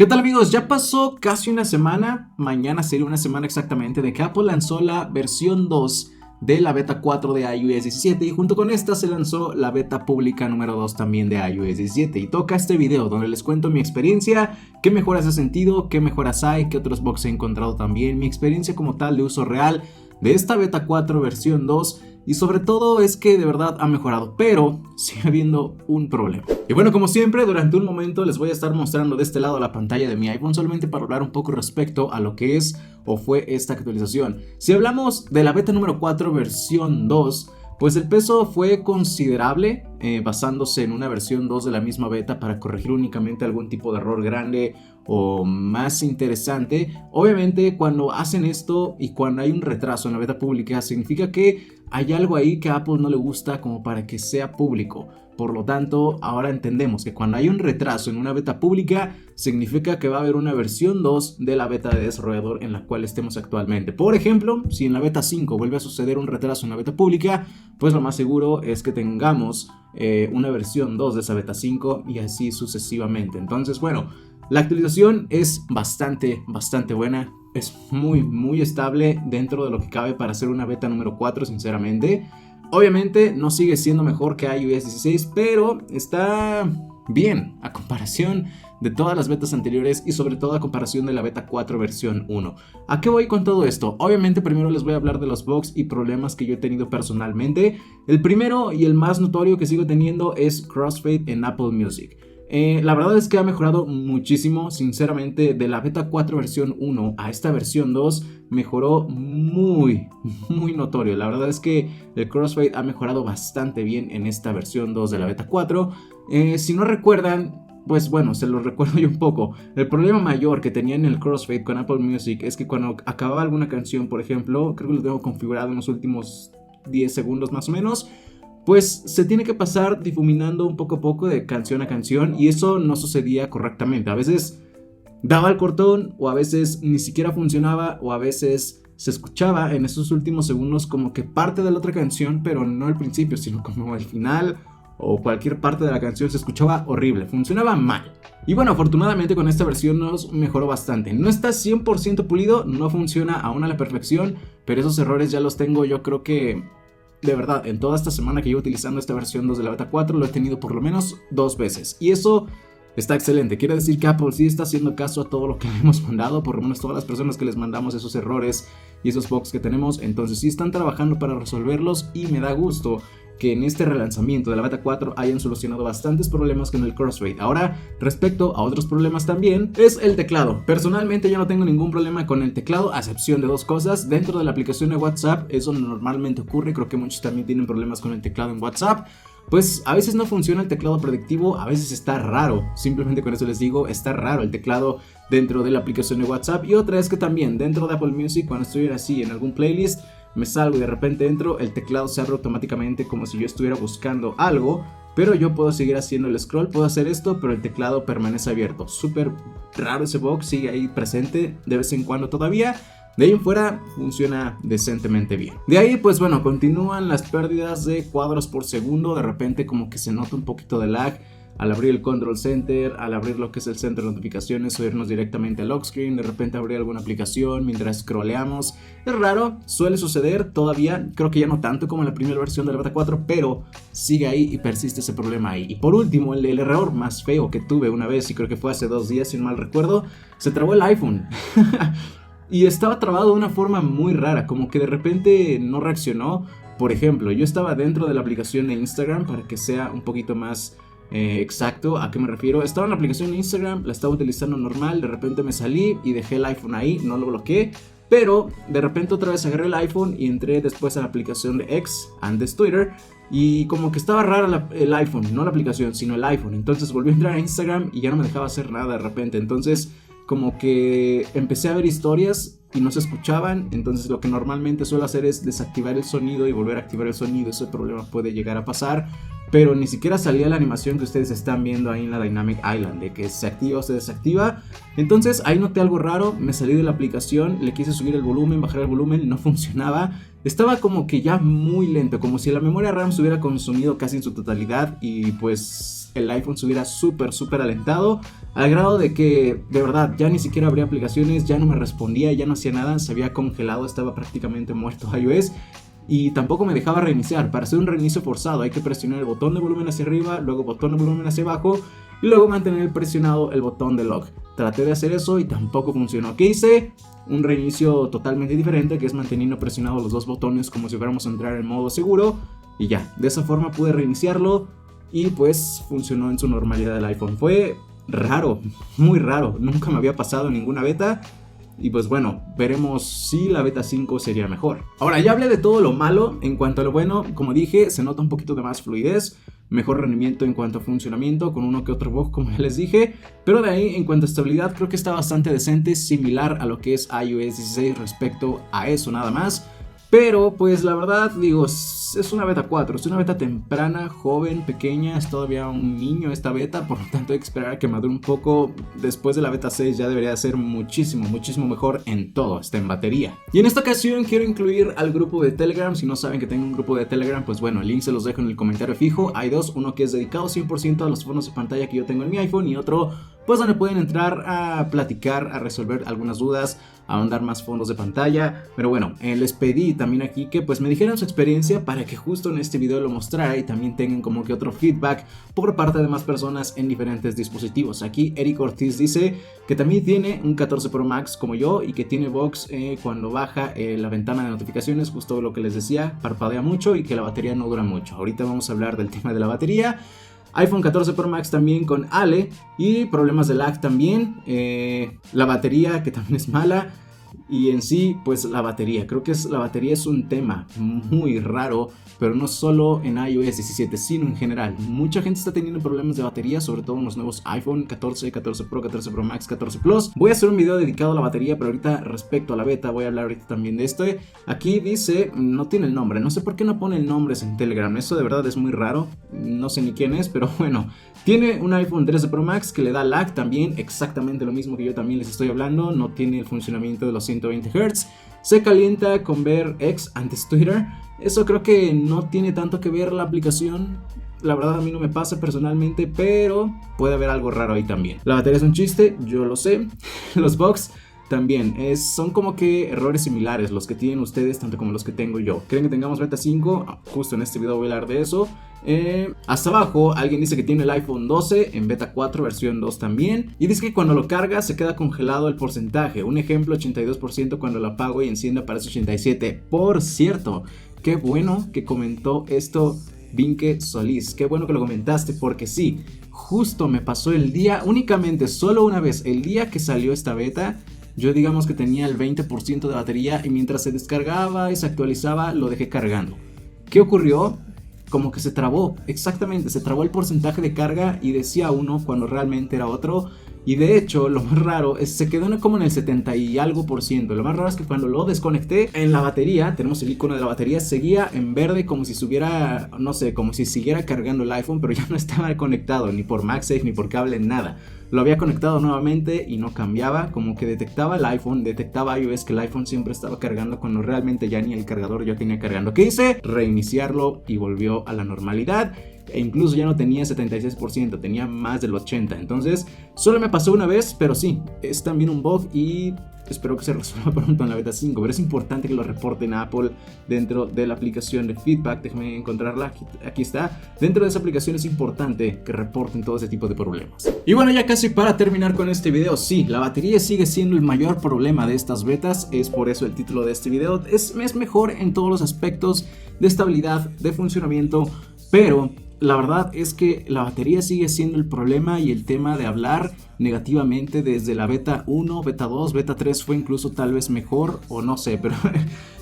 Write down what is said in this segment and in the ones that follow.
¿Qué tal amigos? Ya pasó casi una semana, mañana sería una semana exactamente, de que Apple lanzó la versión 2 de la beta 4 de iOS 17 y junto con esta se lanzó la beta pública número 2 también de iOS 17 y toca este video donde les cuento mi experiencia, qué mejoras he sentido, qué mejoras hay, qué otros bugs he encontrado también, mi experiencia como tal de uso real de esta beta 4 versión 2 y sobre todo es que de verdad ha mejorado, pero sigue habiendo un problema. Y bueno, como siempre, durante un momento les voy a estar mostrando de este lado la pantalla de mi iPhone solamente para hablar un poco respecto a lo que es o fue esta actualización. Si hablamos de la beta número 4 versión 2, pues el peso fue considerable, basándose en una versión 2 de la misma beta para corregir únicamente algún tipo de error grande o más interesante. Obviamente cuando hacen esto y cuando hay un retraso en la beta pública significa que hay algo ahí que a Apple no le gusta como para que sea público. Por lo tanto, ahora entendemos que cuando hay un retraso en una beta pública, significa que va a haber una versión 2 de la beta de desarrollador en la cual estemos actualmente. Por ejemplo, si en la beta 5 vuelve a suceder un retraso en la beta pública, pues lo más seguro es que tengamos una versión 2 de esa beta 5 y así sucesivamente. Entonces, bueno, la actualización es bastante buena. Es muy estable dentro de lo que cabe para hacer una beta número 4, sinceramente. Obviamente no sigue siendo mejor que iOS 16, pero está bien a comparación de todas las betas anteriores y sobre todo a comparación de la beta 4 versión 1. ¿A qué voy con todo esto? Obviamente primero les voy a hablar de los bugs y problemas que yo he tenido personalmente. El primero y el más notorio que sigo teniendo es Crossfade en Apple Music. La verdad es que ha mejorado muchísimo, sinceramente, de la beta 4 versión 1 a esta versión 2 mejoró muy notorio. La verdad es que el Crossfade ha mejorado bastante bien en esta versión 2 de la beta 4. Si no recuerdan, pues bueno, se lo recuerdo yo un poco. El problema mayor que tenía en el Crossfade con Apple Music es que cuando acababa alguna canción, por ejemplo, creo que lo tengo configurado en los últimos 10 segundos más o menos, pues se tiene que pasar difuminando un poco a poco de canción a canción y eso no sucedía correctamente. A veces daba el cortón o a veces ni siquiera funcionaba o a veces se escuchaba en esos últimos segundos como que parte de la otra canción, pero no el principio, sino como el final o cualquier parte de la canción se escuchaba horrible, funcionaba mal. Y bueno, afortunadamente con esta versión nos mejoró bastante. No está 100% pulido, no funciona aún a la perfección, pero esos errores ya los tengo, yo creo que de verdad, en toda esta semana que llevo utilizando esta versión 2 de la beta 4 lo he tenido por lo menos 2 veces. Y eso está excelente. Quiere decir que Apple sí está haciendo caso a todo lo que le hemos mandado, por lo menos todas las personas que les mandamos esos errores y esos bugs que tenemos. Entonces sí están trabajando para resolverlos y me da gusto que en este relanzamiento de la beta 4 hayan solucionado bastantes problemas con el Crossfade. Ahora, respecto a otros problemas también, es el teclado. Personalmente yo no tengo ningún problema con el teclado, a excepción de dos cosas. Dentro de la aplicación de WhatsApp, eso normalmente ocurre, creo que muchos también tienen problemas con el teclado en WhatsApp. Pues a veces no funciona el teclado predictivo, a veces está raro, simplemente con eso les digo, está raro el teclado dentro de la aplicación de WhatsApp. Y otra es que también dentro de Apple Music, cuando estoy así en algún playlist, me salgo y de repente entro, el teclado se abre automáticamente como si yo estuviera buscando algo, pero yo puedo seguir haciendo el scroll, puedo hacer esto, pero el teclado permanece abierto. Súper raro ese bug, sigue ahí presente de vez en cuando todavía. De ahí en fuera funciona decentemente bien. De ahí pues bueno, continúan las pérdidas de cuadros por segundo. De repente como que se nota un poquito de lag al abrir el Control Center, al abrir lo que es el centro de notificaciones o irnos directamente al lock screen. De repente abrir alguna aplicación mientras scrolleamos. Es raro, suele suceder todavía. Creo que ya no tanto como en la primera versión de la beta 4, pero sigue ahí y persiste ese problema ahí. Y por último, el error más feo que tuve una vez, y creo que fue hace 2 días si no mal recuerdo, se trabó el iPhone. Y estaba trabado de una forma muy rara, como que de repente no reaccionó. Por ejemplo, yo estaba dentro de la aplicación de Instagram, para que sea un poquito más exacto a qué me refiero. Estaba en la aplicación de Instagram, la estaba utilizando normal, de repente me salí y dejé el iPhone ahí, no lo bloqueé. Pero de repente otra vez agarré el iPhone y entré después a la aplicación de X, antes Twitter. Y como que estaba rara el iPhone, no la aplicación, sino el iPhone. Entonces volví a entrar a Instagram y ya no me dejaba hacer nada de repente. Entonces como que empecé a ver historias y no se escuchaban. Entonces lo que normalmente suelo hacer es desactivar el sonido y volver a activar el sonido. Ese problema puede llegar a pasar, pero ni siquiera salía la animación que ustedes están viendo ahí en la Dynamic Island, de que se activa o se desactiva. Entonces ahí noté algo raro, me salí de la aplicación, le quise subir el volumen, bajar el volumen, no funcionaba. Estaba como que ya muy lento, como si la memoria RAM se hubiera consumido casi en su totalidad y pues el iPhone se hubiera súper alentado. al grado de que de verdad ya ni siquiera abría aplicaciones, ya no me respondía, ya no hacía nada, se había congelado, estaba prácticamente muerto iOS. Y tampoco me dejaba reiniciar. Para hacer un reinicio forzado hay que presionar el botón de volumen hacia arriba, luego botón de volumen hacia abajo y luego mantener presionado el botón de lock. Traté de hacer eso y tampoco funcionó. ¿Qué hice? Un reinicio totalmente diferente, que es manteniendo presionados los dos botones como si fuéramos a entrar en modo seguro. Y ya, de esa forma pude reiniciarlo y pues funcionó en su normalidad el iPhone. Fue raro, muy raro, nunca me había pasado en ninguna beta. Y pues bueno, veremos si la beta 5 sería mejor. Ahora, ya hablé de todo lo malo. En cuanto a lo bueno, como dije, se nota un poquito de más fluidez, mejor rendimiento en cuanto a funcionamiento, con uno que otro bug como ya les dije. Pero de ahí, en cuanto a estabilidad, creo que está bastante decente, similar a lo que es iOS 16 respecto a eso nada más. Pero pues la verdad, digo, es una beta 4, es una beta temprana, joven, pequeña, es todavía un niño esta beta, por lo tanto hay que esperar a que madure un poco. Después de la beta 6 ya debería ser muchísimo mejor en todo, está en batería. Y en esta ocasión quiero incluir al grupo de Telegram. Si no saben que tengo un grupo de Telegram, pues bueno, el link se los dejo en el comentario fijo. Hay dos, uno que es dedicado 100% a los fondos de pantalla que yo tengo en mi iPhone y otro pues donde pueden entrar a platicar, a resolver algunas dudas, a ahondar más fondos de pantalla. Pero bueno, les pedí también aquí que pues me dijeran su experiencia para que justo en este video lo mostrara y también tengan como que otro feedback por parte de más personas en diferentes dispositivos. Aquí Eric Ortiz dice que también tiene un 14 Pro Max como yo y que tiene bugs cuando baja la ventana de notificaciones, justo lo que les decía, parpadea mucho y que la batería no dura mucho. Ahorita vamos a hablar del tema de la batería. iPhone 14 Pro Max también con Ale y problemas de lag también, la batería que también es mala y en sí pues la batería, creo que la batería es un tema muy raro, pero no solo en iOS 17 sino en general. Mucha gente está teniendo problemas de batería, sobre todo en los nuevos iPhone 14, 14 Pro, 14 Pro Max, 14 Plus. Voy a hacer un video dedicado a la batería, pero ahorita respecto a la beta voy a hablar ahorita también de esto. Aquí dice, no tiene el nombre, no sé por qué no ponen nombres en Telegram, eso de verdad es muy raro, no sé ni quién es, pero bueno, tiene un iPhone 13 Pro Max que le da lag también, exactamente lo mismo que yo también les estoy hablando, no tiene el funcionamiento de los 120 Hz, se calienta con ver X, antes Twitter. Eso creo que no tiene tanto que ver la aplicación. La verdad a mí no me pasa personalmente, pero puede haber algo raro ahí también. La batería es un chiste, yo lo sé. Los bugs también son como que errores similares los que tienen ustedes tanto como los que tengo yo. ¿Creen que tengamos beta 5? Justo en este video voy a hablar de eso. Hasta abajo alguien dice que tiene el iPhone 12 en beta 4 versión 2 también y dice que cuando lo carga se queda congelado el porcentaje. Un ejemplo, 82%, cuando lo apago y enciendo aparece 87%. Por cierto, qué bueno que comentó esto Vinque Solís, qué bueno que lo comentaste, porque sí, justo me pasó el día, únicamente solo una vez, el día que salió esta beta. Yo digamos que tenía el 20% de batería y mientras se descargaba y se actualizaba lo dejé cargando. ¿Qué ocurrió? Como que se trabó, exactamente, se trabó el porcentaje de carga y decía uno cuando realmente era otro. Y de hecho, lo más raro es se quedó como en el 70 y algo por ciento. Lo más raro es que cuando lo desconecté, en la batería, tenemos el icono de la batería, seguía en verde como si estuviera, no sé, como si siguiera cargando el iPhone, pero ya no estaba conectado ni por MagSafe ni por cable, nada. Lo había conectado nuevamente y no cambiaba, como que detectaba el iPhone, detectaba iOS que el iPhone siempre estaba cargando cuando realmente ya ni el cargador yo tenía cargando. ¿Qué hice? Reiniciarlo y volvió a la normalidad. E incluso ya no tenía 76%, tenía más del 80%. Entonces solo me pasó una vez, pero sí, es también un bug y espero que se resuelva pronto en la beta 5. Pero es importante que lo reporten a Apple dentro de la aplicación de feedback. Déjenme encontrarla, aquí está. Dentro de esa aplicación es importante que reporten todo ese tipo de problemas. Y bueno, ya casi para terminar con este video, sí, la batería sigue siendo el mayor problema de estas betas. Es por eso el título de este video. Es mejor en todos los aspectos de estabilidad, de funcionamiento, pero la verdad es que la batería sigue siendo el problema y el tema de hablar negativamente desde la beta 1, beta 2, beta 3 fue incluso tal vez mejor, o no sé, pero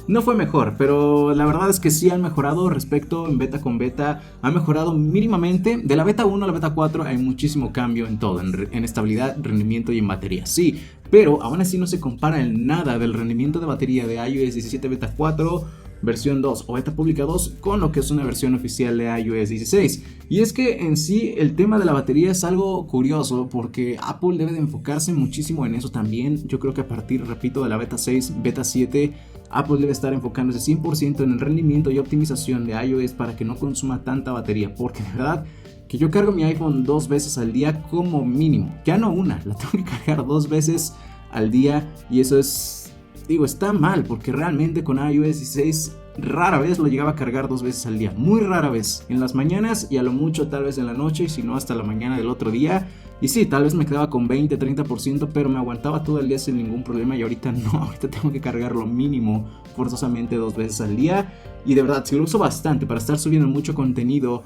no fue mejor, pero la verdad es que sí han mejorado respecto en beta con beta, han mejorado mínimamente. De la beta 1 a la beta 4 hay muchísimo cambio en todo, en estabilidad, rendimiento y en batería, sí, pero aún así no se compara en nada del rendimiento de batería de iOS 17 beta 4, versión 2 o beta pública 2 con lo que es una versión oficial de iOS 16. Y es que en sí el tema de la batería es algo curioso porque Apple debe de enfocarse muchísimo en eso también. Yo creo que a partir, repito, de la beta 6, beta 7, Apple debe estar enfocándose 100% en el rendimiento y optimización de iOS para que no consuma tanta batería, porque de verdad que yo cargo mi iPhone 2 veces al día como mínimo. Ya no una, la tengo que cargar 2 veces al día y eso es, digo, está mal porque realmente con iOS 16 rara vez lo llegaba a cargar 2 veces al día, muy rara vez, en las mañanas y a lo mucho tal vez en la noche y si no hasta la mañana del otro día. Y sí, tal vez me quedaba con 20-30%, pero me aguantaba todo el día sin ningún problema y ahorita no, ahorita tengo que cargarlo mínimo forzosamente 2 veces al día. Y de verdad, si lo uso bastante para estar subiendo mucho contenido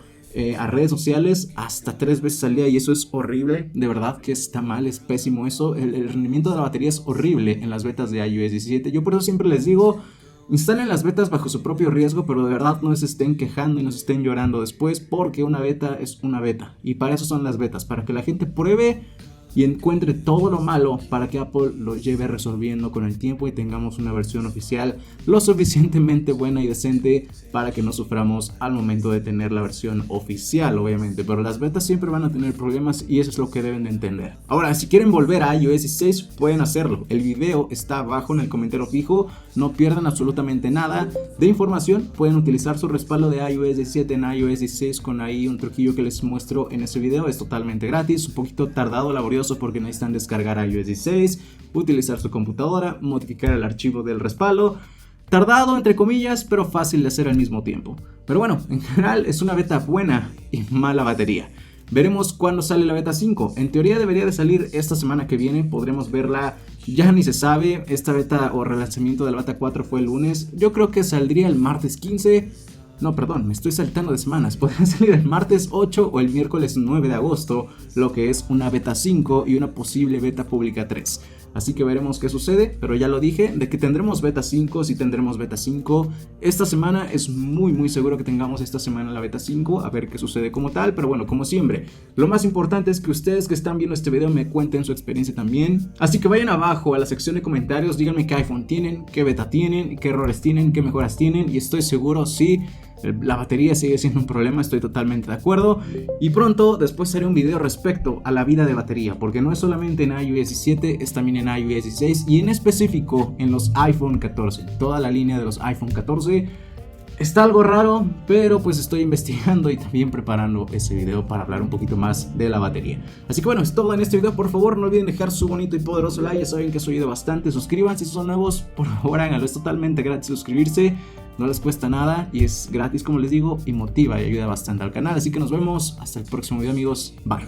a redes sociales, hasta 3 veces al día y eso es horrible, de verdad que está mal, es pésimo eso. El rendimiento de la batería es horrible en las betas de iOS 17, yo por eso siempre les digo, instalen las betas bajo su propio riesgo, pero de verdad no se estén quejando y no se estén llorando después, porque una beta es una beta. Y para eso son las betas, para que la gente pruebe y encuentre todo lo malo para que Apple lo lleve resolviendo con el tiempo y tengamos una versión oficial lo suficientemente buena y decente para que no suframos al momento de tener la versión oficial, obviamente. Pero las betas siempre van a tener problemas y eso es lo que deben de entender. Ahora, si quieren volver a iOS 16, pueden hacerlo. El video está abajo en el comentario fijo. No pierdan absolutamente nada de información. Pueden utilizar su respaldo de iOS 17 en iOS 16 con ahí un truquillo que les muestro en ese video. Es totalmente gratis, un poquito tardado, laborioso, porque necesitan descargar iOS 16, utilizar su computadora, modificar el archivo del respaldo. Tardado entre comillas, pero fácil de hacer al mismo tiempo. Pero bueno, en general es una beta buena y mala batería. Veremos cuándo sale la beta 5. En teoría debería de salir esta semana que viene. Podremos verla, ya ni se sabe. Esta beta o relanzamiento de la beta 4 fue el lunes. Yo creo que saldría el martes 15. No, perdón, me estoy saltando de semanas. Podría salir el martes 8 o el miércoles 9 de agosto, lo que es una beta 5 y una posible beta pública 3. Así que veremos qué sucede, pero ya lo dije, de que tendremos beta 5, sí tendremos beta 5. Esta semana es muy seguro que tengamos esta semana la beta 5, a ver qué sucede como tal, pero bueno, como siempre, lo más importante es que ustedes que están viendo este video me cuenten su experiencia también. Así que vayan abajo a la sección de comentarios, díganme qué iPhone tienen, qué beta tienen, qué errores tienen, qué mejoras tienen, y estoy seguro si la batería sigue siendo un problema, estoy totalmente de acuerdo. Y pronto después haré un video respecto a la vida de batería, porque no es solamente en iOS 17, es también en iOS 16 y en específico en los iPhone 14. Toda la línea de los iPhone 14 está algo raro, pero pues estoy investigando y también preparando ese video para hablar un poquito más de la batería. Así que bueno, es todo en este video. Por favor no olviden dejar su bonito y poderoso like, ya saben que eso ayuda bastante. Suscríbanse si son nuevos, por favor háganlo, es totalmente gratis suscribirse. No les cuesta nada y es gratis, como les digo, y motiva y ayuda bastante al canal. Así que nos vemos hasta el próximo video, amigos. Bye.